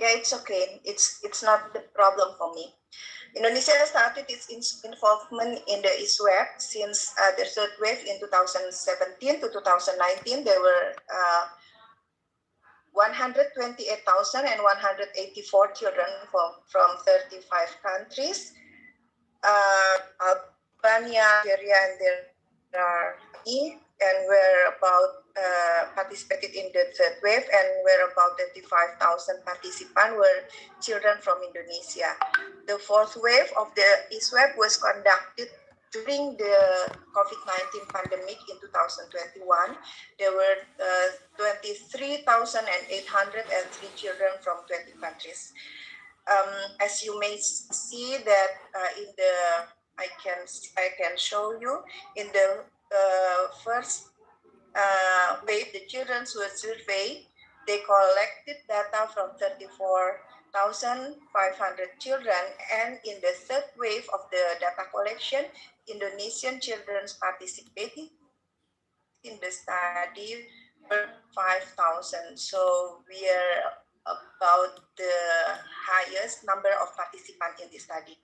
Yeah, it's okay. It's not the problem for me. Indonesia started its involvement in the ISWAP since the third wave in 2017 to 2019. There were 128,184 children from 35 countries. Albania, Syria, and there are and we're about participated in the third wave, and we're about 35,000 participants were children from Indonesia. The fourth wave of the ISWAP was conducted during the COVID-19 pandemic in 2021. There were 23,803 children from 20 countries. As you may see that in the I can show you in the first wave, the children were surveyed. They collected data from 34,500 children, and in the third wave of the data collection, Indonesian children participated in the study were 5,000. So we are about the highest number of participants in this study.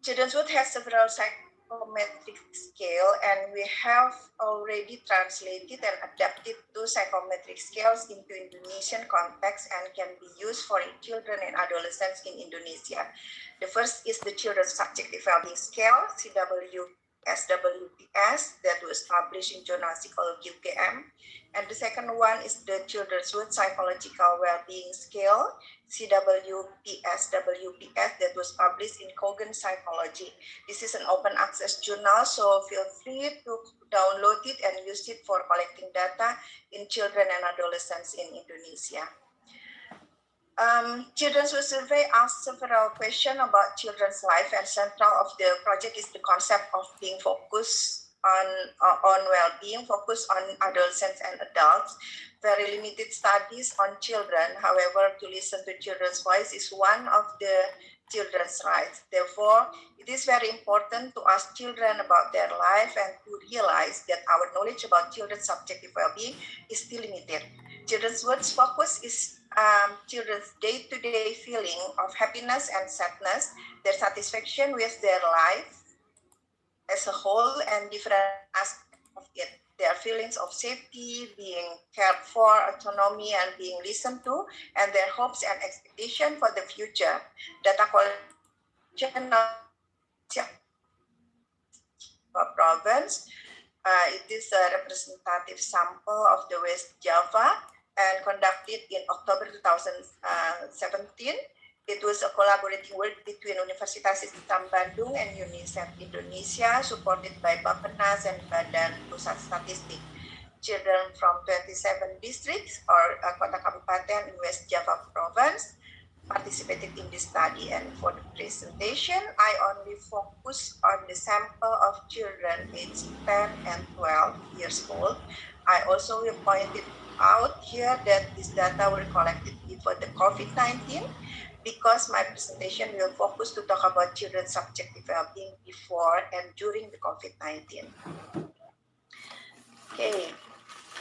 Children's Wood has several psychometric scales, and we have already translated and adapted two psychometric scales into Indonesian context and can be used for children and adolescents in Indonesia. The first is the Children's Subjective Wellbeing Scale, SWPS, that was published in journal Psychology UGM. And the second one is the Children's Wood Psychological Wellbeing Scale, CWPS, that was published in Kogan Psychology. This is an open access journal, so feel free to download it and use it for collecting data in children and adolescents in Indonesia. Children's Wood Survey asked several questions about children's life, and central of the project is the concept of being focused on well-being, focused on adolescents and adults. Very limited studies on children. However, to listen to children's voice is one of the children's rights. Therefore, it is very important to ask children about their life and to realize that our knowledge about children's subjective well-being is still limited. Children's Wood's focus is children's day-to-day feeling of happiness and sadness, their satisfaction with their life as a whole and different aspects of it. Their feelings of safety, being cared for, autonomy, and being listened to, and their hopes and expectations for the future. Data collection province. It is a representative sample of the West Java and conducted in October 2017. It was a collaborating work between Universitas Islam Bandung and UNICEF Indonesia, supported by Bappenas and Badan Pusat Statistik. Children from 27 districts or kota kabupaten in West Java province participated in this study. And for the presentation, I only focus on the sample of children aged 10 and 12 years old. I also will point it out here that these data were collected before the COVID-19, because my presentation will focus to talk about children's subjective well-being before and during the COVID-19. Okay,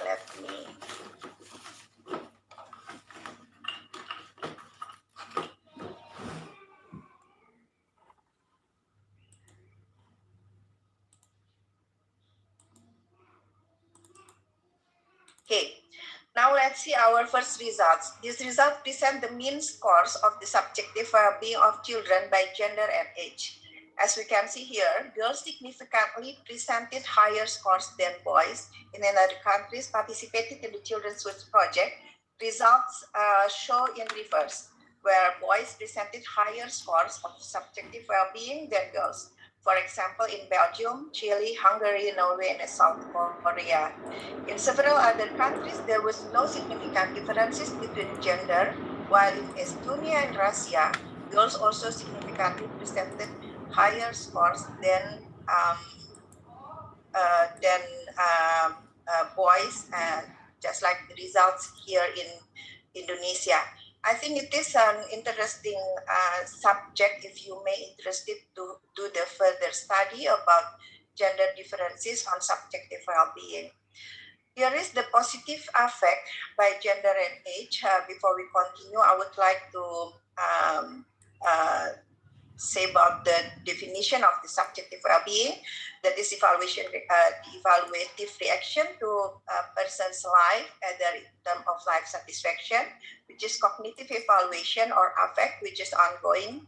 let me. Okay. Now let's see our first results. These results present the mean scores of the subjective well-being of children by gender and age. As we can see here, girls significantly presented higher scores than boys. In other countries participated in the Children's Wood project, results show in reverse, where boys presented higher scores of subjective well-being than girls. For example, in Belgium, Chile, Hungary, Norway, and South Korea. In several other countries, there was no significant differences between gender, while in Estonia and Russia, girls also significantly presented higher scores than boys, just like the results here in Indonesia. I think it is an interesting subject if you may interested to do the further study about gender differences on subjective well-being. Here is the positive affect by gender and age. Before we continue, I would like to say about the definition of the subjective well-being. That is evaluative reaction to a person's life, either in terms of life satisfaction, which is cognitive evaluation, or affect, which is ongoing,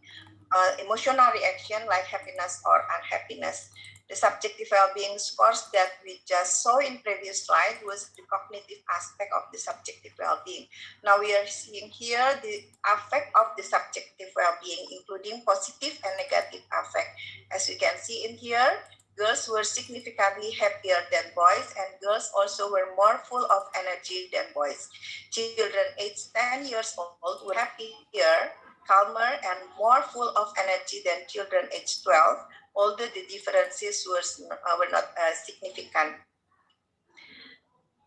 emotional reaction like happiness or unhappiness. The subjective well-being scores that we just saw in previous slide was the cognitive aspect of the subjective well-being. Now we are seeing here the affect of the subjective well-being, including positive and negative affect. As you can see in here, girls were significantly happier than boys, and girls also were more full of energy than boys. Children aged 10 years old were happier, calmer, and more full of energy than children aged 12, although the differences were not significant.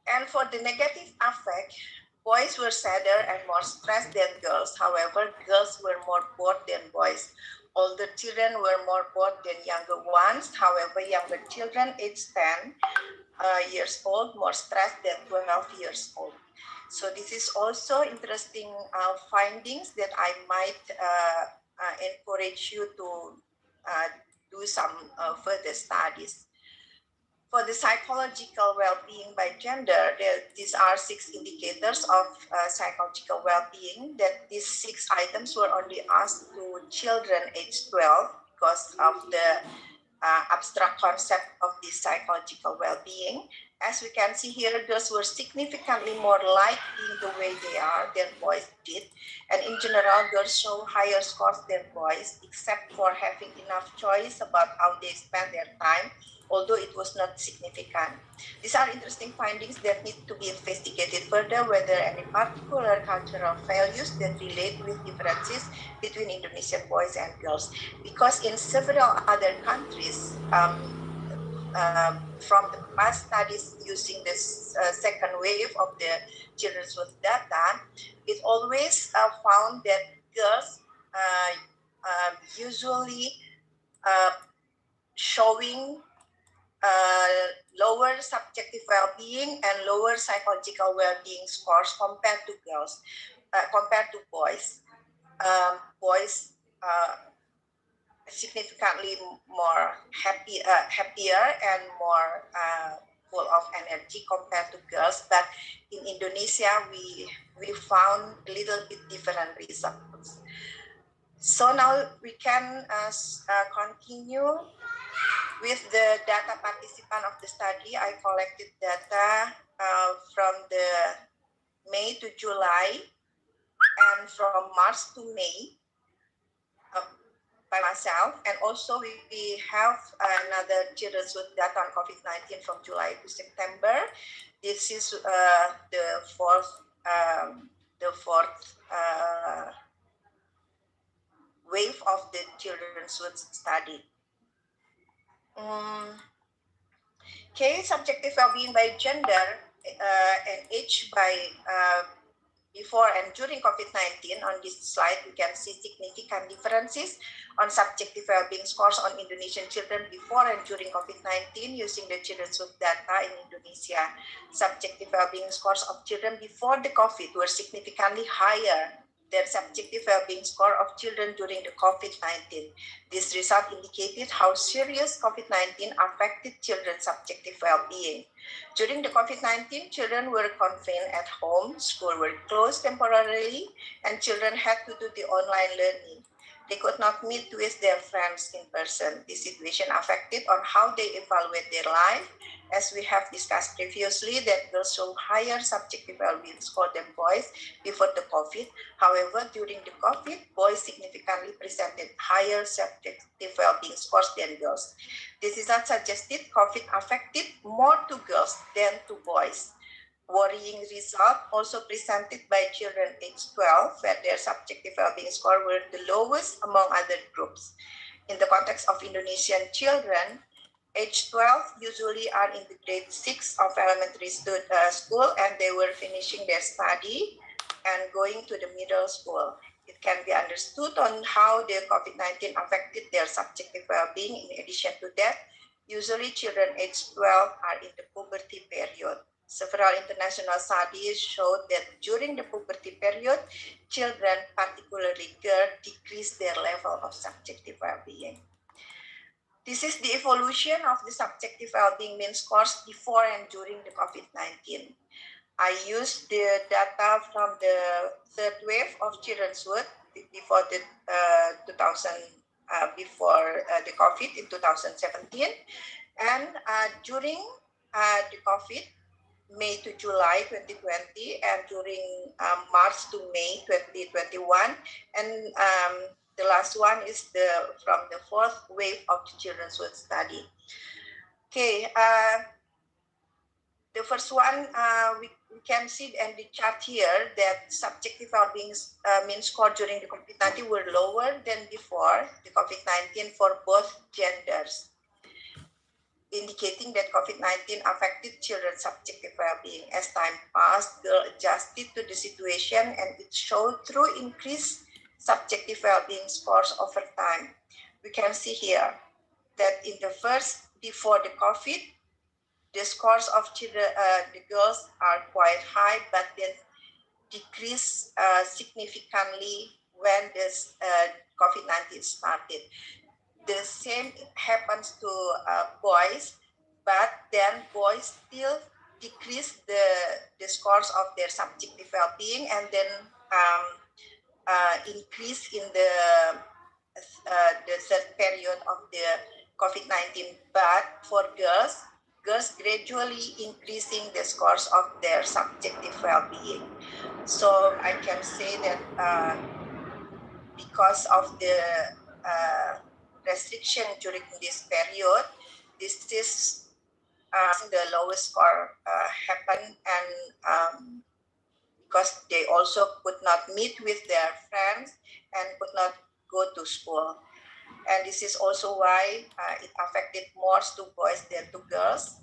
And for the negative affect, boys were sadder and more stressed than girls. However, girls were more bored than boys. Older children were more bored than younger ones. However, younger children aged 10 years old more stressed than 12 years old. So this is also interesting findings that I might encourage you to do some further studies. For the psychological well-being by gender, these are 6 indicators of psychological well-being. That these 6 items were only asked to children aged 12 because of the abstract concept of this psychological well-being. As we can see here, girls were significantly more liked being the way they are than boys did. And in general, girls show higher scores than boys, except for having enough choice about how they spend their time, although it was not significant. These are interesting findings that need to be investigated further, whether any particular cultural values that relate with differences between Indonesian boys and girls. Because in several other countries, from the past studies using this second wave of the children's with data, it always found that girls usually showing lower subjective well-being and lower psychological well-being scores compared to girls, compared to boys. Boys significantly more happier and more full of energy compared to girls, but in Indonesia we found a little bit different results. So now we can continue with the data participant of the study. I collected data from the May to July and from March to May by myself, and also we have another children's with data on COVID-19 from July to September. This is the fourth wave of the children's with study. Okay, subjective well-being by gender and age by before and during COVID-19. On this slide, we can see significant differences on subjective well-being scores on Indonesian children before and during COVID-19 using the children's with data in Indonesia. Subjective well-being scores of children before the COVID were significantly higher than subjective well-being score of children during the COVID-19. This result indicated how serious COVID-19 affected children's subjective well-being. During the COVID-19, children were confined at home, schools were closed temporarily, and children had to do the online learning. They could not meet with their friends in person. This situation affected on how they evaluate their life. As we have discussed previously, that girls show higher subjective well-being score than boys before the COVID. However, during the COVID, boys significantly presented higher subjective well-being scores than girls. This result suggested COVID affected more to girls than to boys. Worrying result also presented by children aged 12, where their subjective well-being score were the lowest among other groups. In the context of Indonesian children, age 12 usually are in the grade 6 of elementary school, and they were finishing their study and going to the middle school. It can be understood on how the COVID-19 affected their subjective well-being. In addition to that, usually children aged 12 are in the puberty period. Several international studies showed that during the puberty period, children, particularly girls, decrease their level of subjective well-being. This is the evolution of the subjective well-being mean scores before and during the COVID-19. I used the data from the third wave of children's work before the the COVID in 2017, and during the COVID, May to July 2020, and during March to May 2021, and the last one is from the fourth wave of the children's work study. Okay, the first one we can see in the chart here that subjective well-being mean score during the COVID-19 were lower than before the COVID-19 for both genders, indicating that COVID-19 affected children's subjective well-being. As time passed, girls adjusted to the situation, and it showed through increased subjective well-being scores over time. We can see here that in the first, before the COVID, the scores of children, the girls are quite high, but then decrease significantly when this COVID-19 started. The same happens to boys, but then boys still decrease the scores of their subjective well-being, and then increase in the third period of the COVID-19. But for girls gradually increasing the scores of their subjective well-being. So I can say that because of the restriction during this period, this is the lowest score happened, and because they also could not meet with their friends and could not go to school. And this is also why it affected more to boys than to girls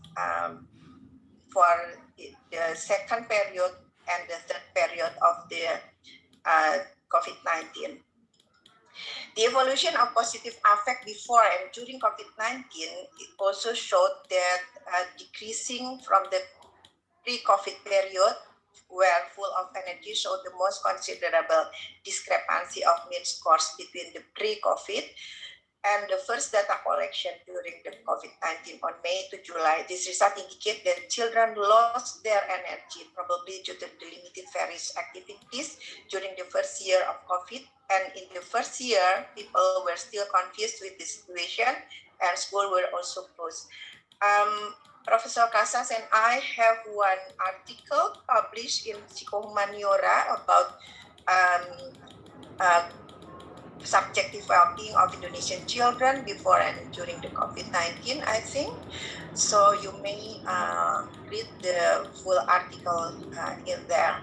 for the second period and the third period of the COVID-19. The evolution of positive affect before and during COVID-19 also showed that decreasing from the pre-COVID period, where full of energy showed the most considerable discrepancy of mean scores between the pre-COVID and the first data collection during the COVID-19 on May to July. This result indicates that children lost their energy, probably due to the limited various activities during the first year of COVID. And in the first year, people were still confused with the situation, and school were also closed. Professor Casas and I have one article published in Psychohumaniora about subjective well-being of Indonesian children before and during the COVID-19, I think. So you may read the full article in there.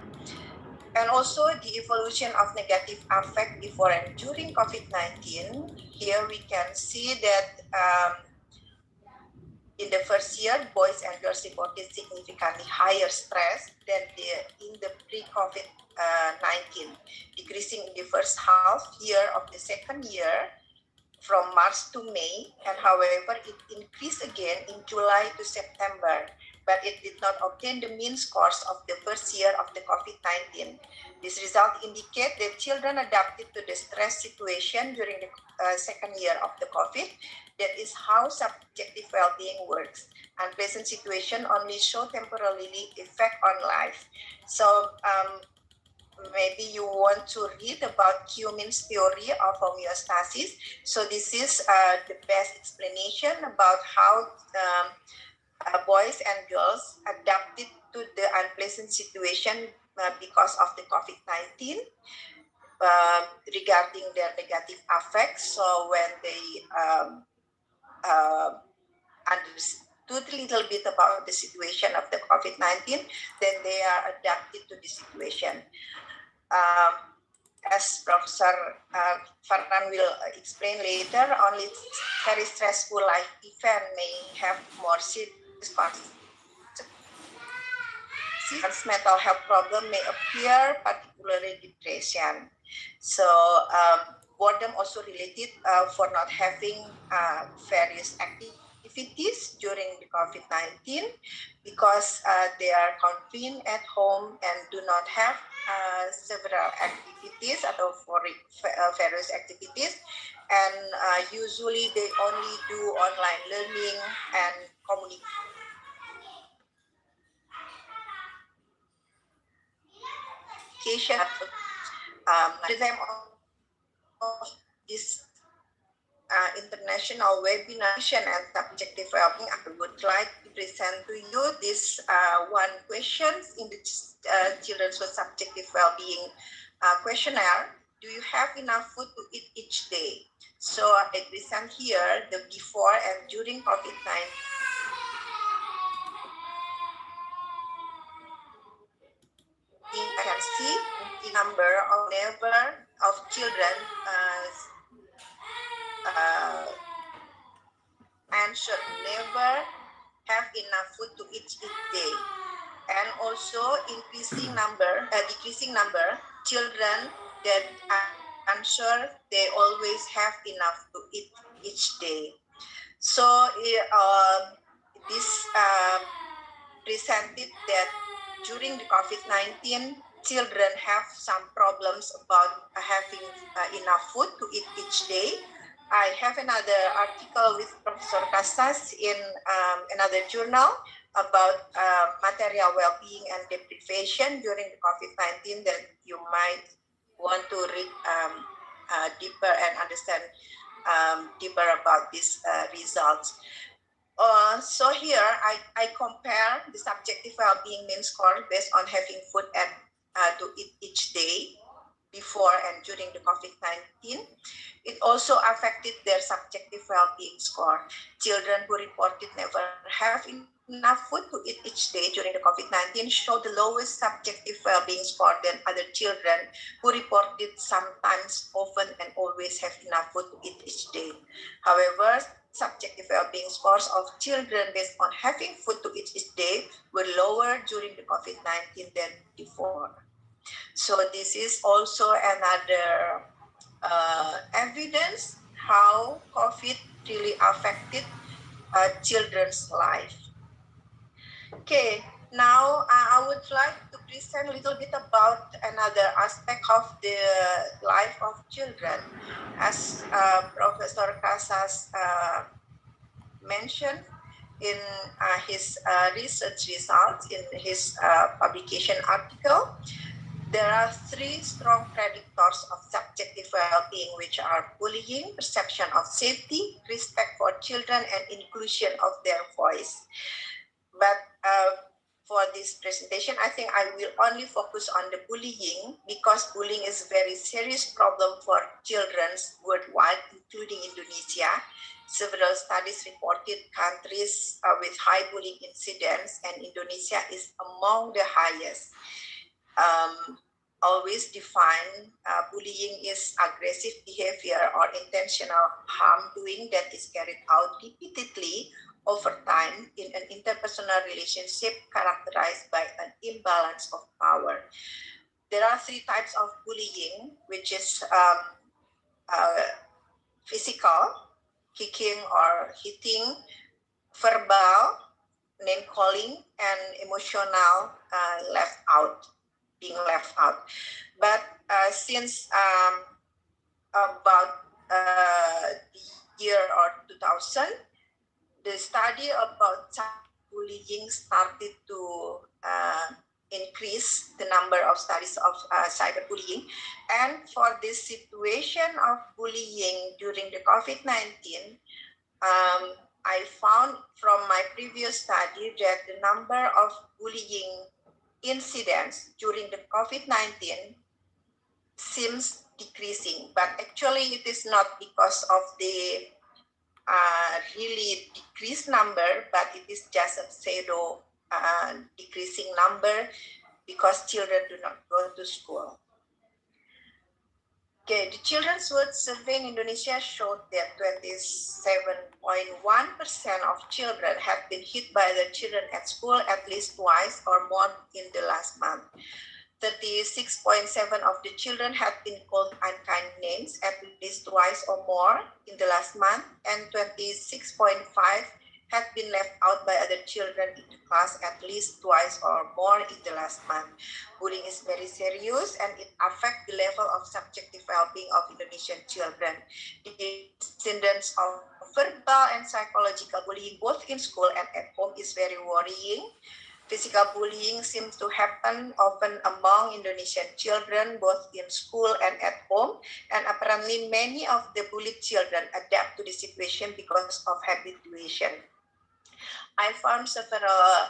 And also the evolution of negative affect before and during COVID-19. Here we can see that in the first year, boys and girls reported significantly higher stress than in the pre-COVID-19, decreasing in the first half year of the second year from March to May, and however, it increased again in July to September, but it did not obtain the mean scores of the first year of the COVID-19. This result indicates that children adapted to the stress situation during the second year of the COVID. That is how subjective well-being works. Unpleasant situation only show temporarily effect on life. So maybe you want to read about Q-means theory of homeostasis. So this is the best explanation about how boys and girls adapted to the unpleasant situation because of the COVID-19 regarding their negative affects. So when they understood a little bit about the situation of the COVID-19, then they are adapted to the situation. As Professor Farhan will explain later, only very stressful life event may have more serious consequences. Mental health problem may appear, particularly depression. So boredom also related for not having various activities during the COVID-19 because they are confined at home and do not have several activities atau various activities, and usually they only do online learning and communication. The time of this international webinar and subjective well-being, I would like to present to you this one question in the Children's Subjective Well-being questionnaire. Do you have enough food to eat each day? So I present here the before and during COVID-19. You can see the number of children answered never have enough food to eat each day, and also decreasing number children that answer they always have enough to eat each day. So this presented that during the COVID-19, children have some problems about having enough food to eat each day. I have another article with Professor Casas in another journal about material well-being and deprivation during the COVID-19 that you might want to read deeper and understand deeper about these results. So here I compare the subjective well-being mean score based on having food to eat each day before and during the COVID-19. It also affected their subjective well-being score. Children who reported never have enough food to eat each day during the COVID-19 show the lowest subjective well-being score than other children who reported sometimes, often, and always have enough food to eat each day. However, subjective well-being scores of children based on having food to eat each day were lower during the COVID-19 than before. So this is also another evidence how COVID really affected children's life. Okay, now I would like to present a little bit about another aspect of the life of children. As Professor Casas mentioned in his research results, in his publication article, there are three strong predictors of subjective well-being, which are bullying, perception of safety, respect for children, and inclusion of their voice. But for this presentation, I think I will only focus on the bullying because bullying is a very serious problem for children worldwide, including Indonesia. Several studies reported countries with high bullying incidents, and Indonesia is among the highest. Always define bullying is aggressive behavior or intentional harm doing that is carried out repeatedly over time in an interpersonal relationship characterized by an imbalance of power. There are three types of bullying, which is physical, kicking or hitting, verbal, name calling, and emotional being left out. But since about the year or 2000, the study about bullying started to increase the number of studies of cyberbullying. And for this situation of bullying during the COVID-19, I found from my previous study that the number of bullying incidents during the COVID-19 seems decreasing, but actually it is not because of the really decreased number, but it is just a pseudo decreasing number because children do not go to school. Okay, the Children's World Survey in Indonesia showed that 27.1% of children have been hit by their children at school at least twice or more in the last month. 36.7% of the children have been called unkind names at least twice or more in the last month, and 26.5% had been left out by other children in the class at least twice or more in the last month. Bullying is very serious and it affects the level of subjective well-being of Indonesian children. The incidence of verbal and psychological bullying both in school and at home is very worrying. Physical bullying seems to happen often among Indonesian children, both in school and at home, and apparently many of the bullied children adapt to the situation because of habituation. I found several,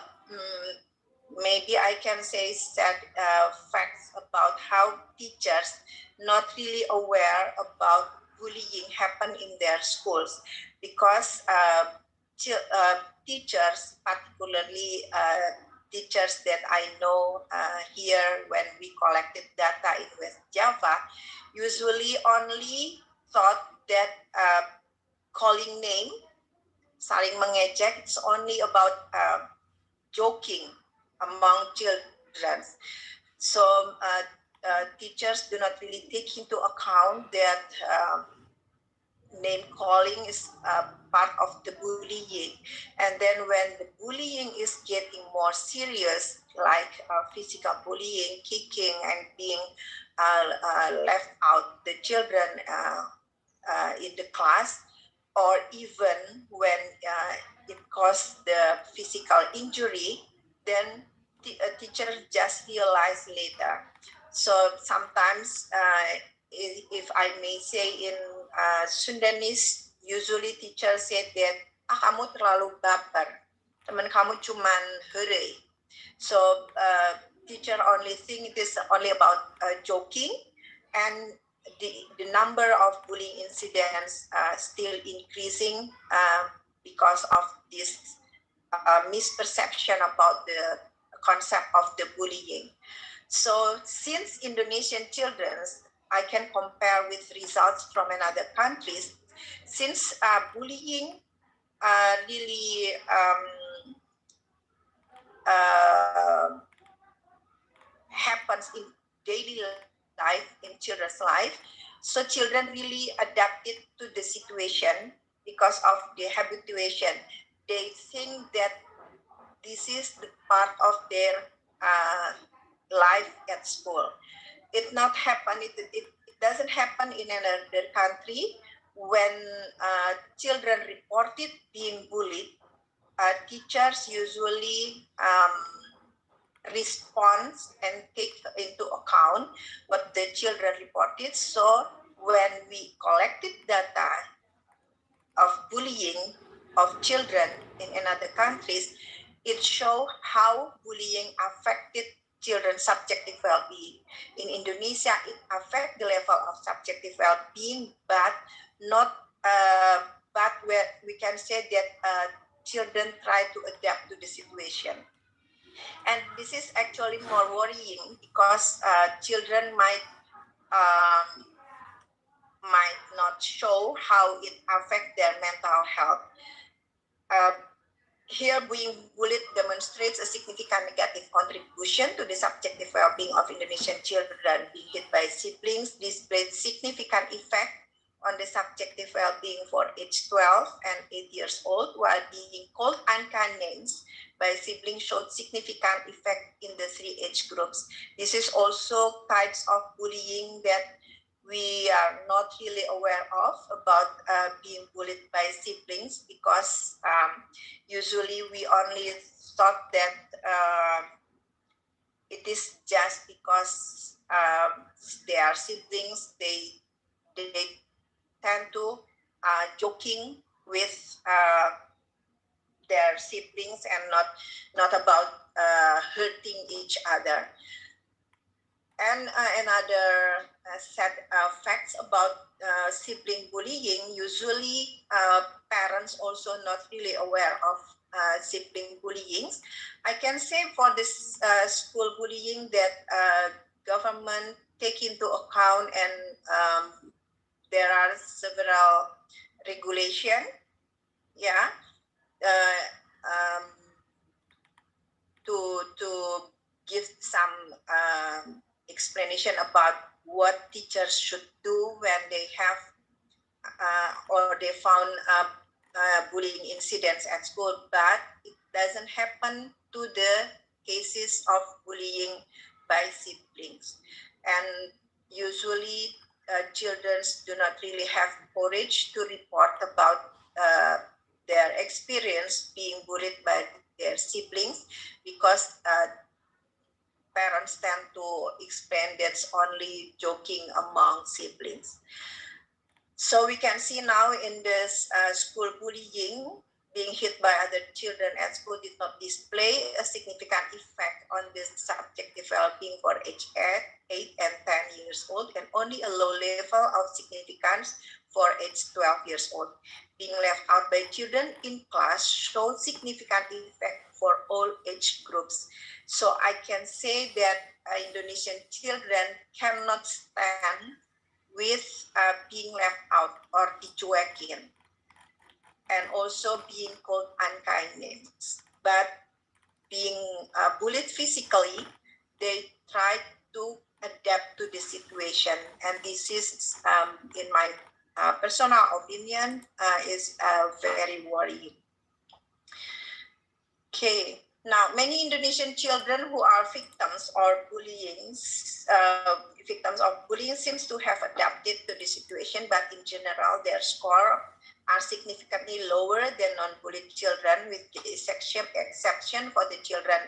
maybe I can say sad facts about how teachers not really aware about bullying happen in their schools because teachers, particularly teachers that I know here when we collected data in West Java, usually only thought that calling name, saling mengejek, it's only about joking among children. So teachers do not really take into account that name calling is part of the bullying. And then when the bullying is getting more serious, like physical bullying, kicking, and being left out the children in the class, or even when it caused the physical injury, then a teacher just realize later. So sometimes, if I may say in Sundanese, usually teachers said that, kamu terlalu baper, teman kamu cuman hore. So teacher only think it is only about joking, and the number of bullying incidents still increasing because of this misperception about the concept of the bullying. So since Indonesian children, I can compare with results from another countries, since bullying really happens in daily life, in children's life, so children really adapted to the situation because of the habituation. They think that this is the part of their life at school. It not happen. It doesn't happen in another country. When children reported being bullied, teachers usually respond and take into account what the children reported. So when we collected data of bullying of children in another countries, it shows how bullying affected children's subjective well-being. In Indonesia, it affects the level of subjective well-being, but not. But where we can say that children try to adapt to the situation. And this is actually more worrying because children might not show how it affects their mental health. Here, being bullied demonstrates a significant negative contribution to the subjective well-being of Indonesian children. Being hit by siblings displays significant effect on the subjective well-being for age 12 and 8 years old, while being called unkind names by siblings showed significant effect in the 3 age groups. This is also types of bullying that we are not really aware of about being bullied by siblings, because usually we only thought that it is just because they are siblings, they tend to joking with their siblings and not about hurting each other. And another sad facts about sibling bullying, usually parents also not really aware of sibling bullying. I can say for this school bullying that government take into account, and there are several regulation, to give some explanation about what teachers should do when they have or they found bullying incidents at school, but it doesn't happen to the cases of bullying by siblings. And usually children do not really have courage to report about their experience being bullied by their siblings, because parents tend to explain that's only joking among siblings. So we can see now in this school bullying, being hit by other children at school did not display a significant effect on the subject developing for age 8 and 10 years old, and only a low level of significance for age 12 years old. Being left out by children in class showed significant effect for all age groups. So I can say that Indonesian children cannot stand with being left out or dicuekin, and also being called unkind names. But being bullied physically, they try to adapt to the situation. And this is, in my personal opinion, is very worrying. Okay, now many Indonesian children who are victims or victims of bullying seems to have adapted to the situation, but in general their score are significantly lower than non-bullied children, with the exception for the children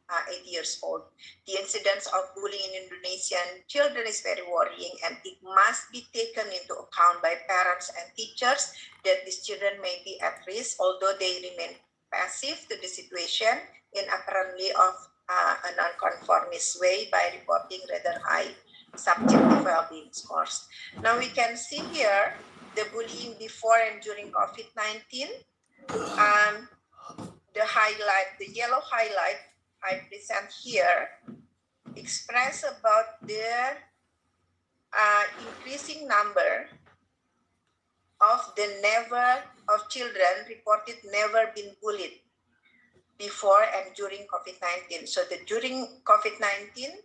8 years old. The incidence of bullying in Indonesian children is very worrying, and it must be taken into account by parents and teachers that these children may be at risk, although they remain passive to the situation in apparently of a non-conformist way by reporting rather high subjective well-being scores. Now we can see here the bullying before and during COVID-19. The yellow highlight I present here express about the increasing number of children reported never been bullied before and during COVID-19. So during COVID-19,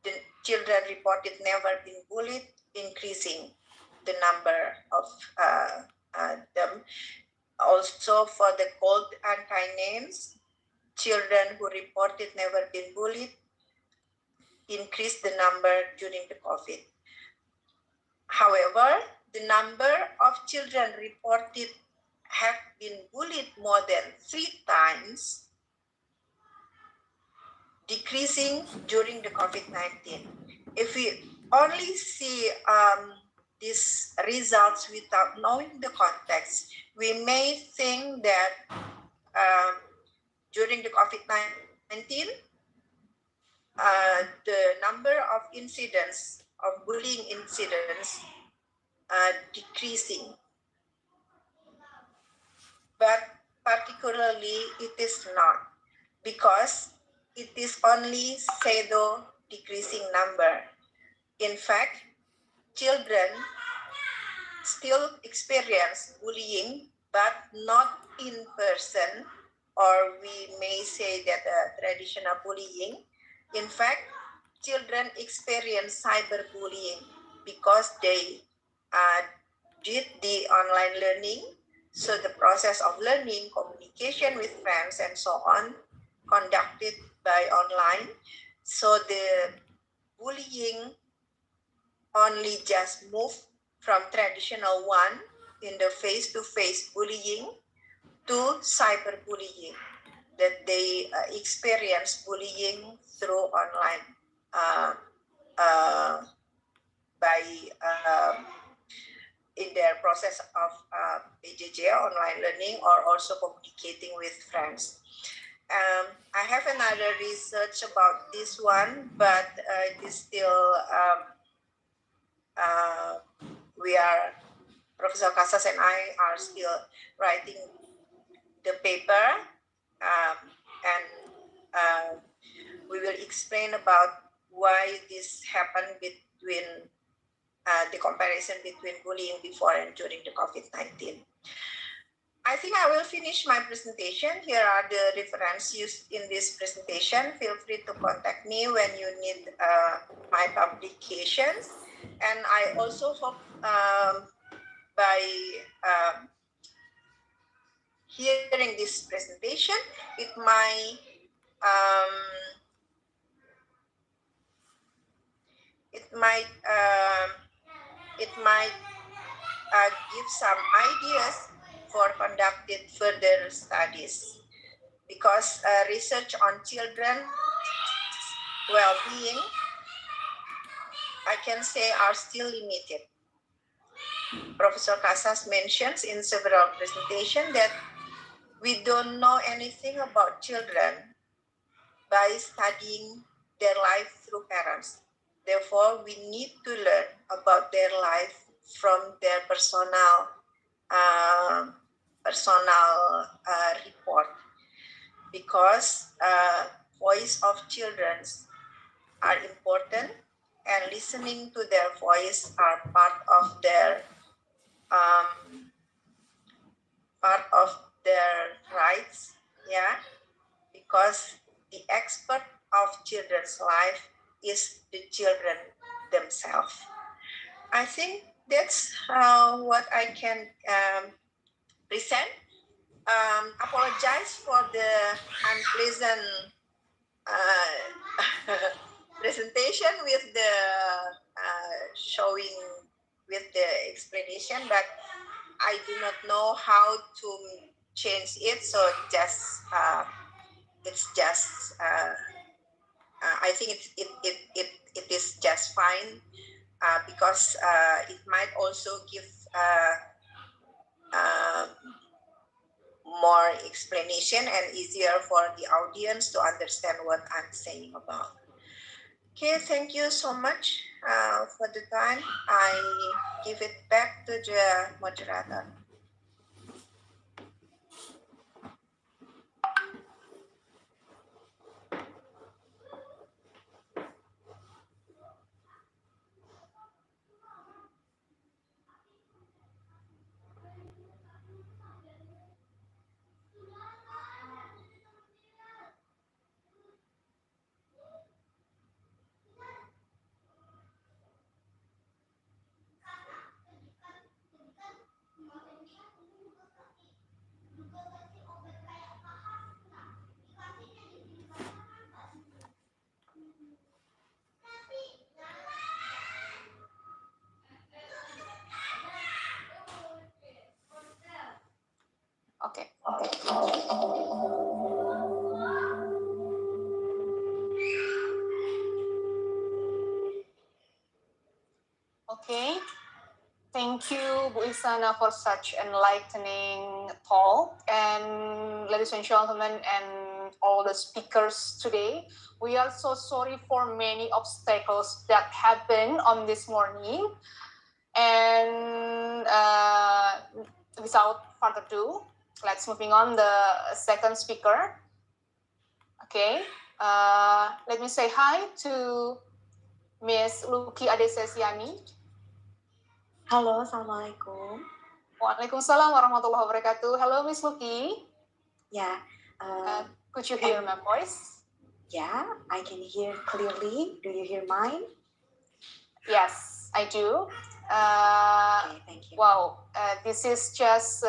the children reported never been bullied, increasing the number of them. Also for the called unkind names, children who reported never been bullied increased the number during the COVID. However, the number of children reported have been bullied more than 3 times, decreasing during the COVID-19. If we only see these results without knowing the context, we may think that during the COVID-19, the number of incidents, of bullying incidents, decreasing. But particularly it is not, because it is only pseudo decreasing number. In fact, children still experience bullying, but not in person, or we may say that traditional bullying. In fact, children experience cyberbullying because they did the online learning. So the process of learning, communication with friends, and so on, conducted by online. So the bullying only just moved from traditional one in the face-to-face bullying to cyberbullying, that they experience bullying through online in their process of PJJ, online learning, or also communicating with friends. I have another research about this one, but it is still, Professor Casas and I are still writing the paper, and we will explain about why this happened between the comparison between bullying before and during the COVID-19. I think I will finish my presentation. Here are the references used in this presentation. Feel free to contact me when you need my publications. And I also hope by hearing this presentation, it might um, it might give some ideas for conducting further studies, because research on children well-being, I can say, are still limited. Professor Casas mentions in several presentations that we don't know anything about children by studying their life through parents. Therefore, we need to learn about their life from their personal report, because voice of children are important, and listening to their voice are part of their rights, yeah, because the expert of children's life is the children themselves. I think that's what I can present. Apologize for the unpleasant presentation with the showing with the explanation, but I do not know how to change it. So it's just I think it is just fine, because it might also give more explanation and easier for the audience to understand what I'm saying about. Okay, thank you so much for the time. I give it back to the moderator. Okay. Okay. Thank you, Bu Ihsiana, for such enlightening talk. And ladies and gentlemen, and all the speakers today, we are so sorry for many obstacles that happened on this morning. And without further ado, let's moving on the second speaker. Okay, let me say hi to Miss Luki Adesesiani. Halo, Assalamualaikum. Waalaikumsalam warahmatullahi wabarakatuh. Hello, Miss Luki. Yeah. Could you hear my voice? Yeah, I can hear clearly. Do you hear mine? Yes, I do. Okay, thank you. Wow, this is just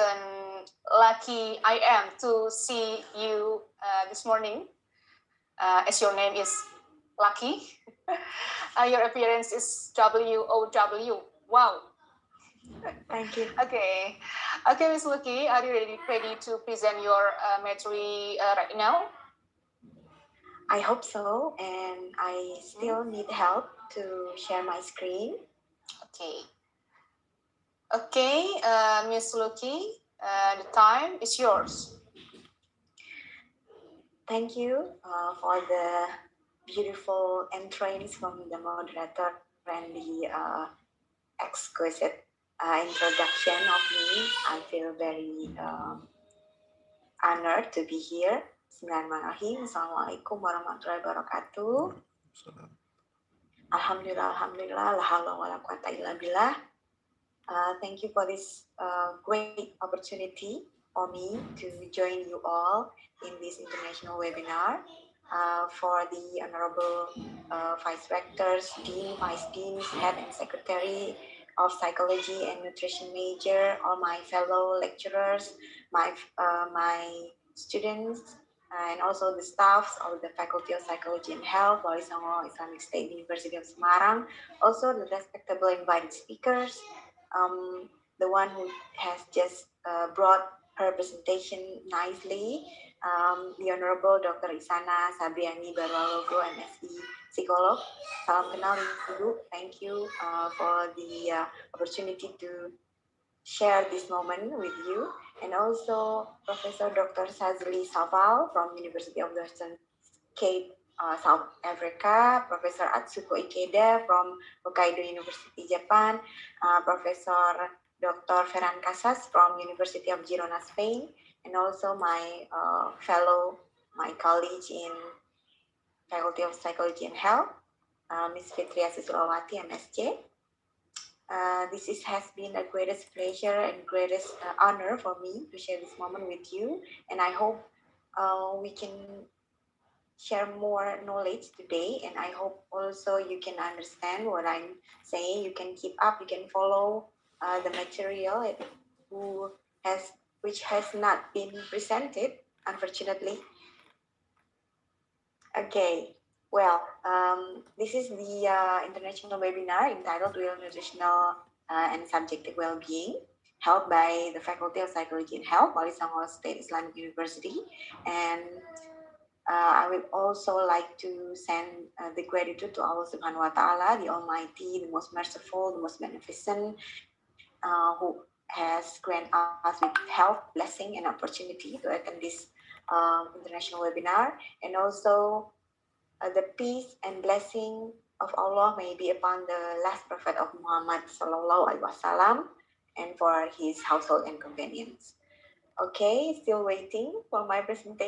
lucky I am to see you this morning, as your name is Lucky. Your appearance is WOW. Wow. Thank you. Okay, Miss Lucky, are you ready to present your material right now? I hope so, and I still need help to share my screen. Okay, Miss Lucky, the time is yours. Thank you for the beautiful entrance from the moderator and the exquisite introduction of me. I feel very honored to be here. Bismillahirrahmanirrahim. Assalamualaikum warahmatullahi wabarakatuh. Alhamdulillah, la haula wala quwata illa billah. Thank you for this great opportunity for me to join you all in this international webinar for the Honorable Vice Rectors, Dean, Vice Deans, Head and Secretary of Psychology and Nutrition Major, all my fellow lecturers, my students and also the staffs of the Faculty of Psychology and Health, Wali Songo Islamic State University of Semarang, also the respectable invited speakers, the one who has just brought her presentation nicely, the Honorable Dr. Ihsiana Sabriani Barwalogo, MSc Psikolog. Salam kenal Ibu. Thank you for the opportunity to share this moment with you. And also Professor Dr. Sazli Saval from University of Western Cape, South Africa, Professor Atsuko Ikeda from Hokkaido University, Japan, Professor Dr. Ferran Casas from University of Girona, Spain, and also my my colleague in Faculty of Psychology and Health, Ms. Fitria Sisulawati, MSc. This has been a greatest pleasure and greatest honor for me to share this moment with you. And I hope we can share more knowledge today. And I hope also you can understand what I'm saying. You can keep up, you can follow the material which has not been presented, unfortunately. Okay. Well, this is the international webinar entitled Real Nutritional and Subjective Well-Being, held by the Faculty of Psychology and Health, Wali Songo State Islamic University. And I would also like to send the gratitude to Allah Subhanahu wa Ta'ala, the Almighty, the most merciful, the most beneficent, who has granted us with health, blessing, and opportunity to attend this international webinar. And also the peace and blessing of Allah may be upon the last prophet of Muhammad Sallallahu Alaihi Wasallam and for his household and companions. Okay, still waiting for my presentation.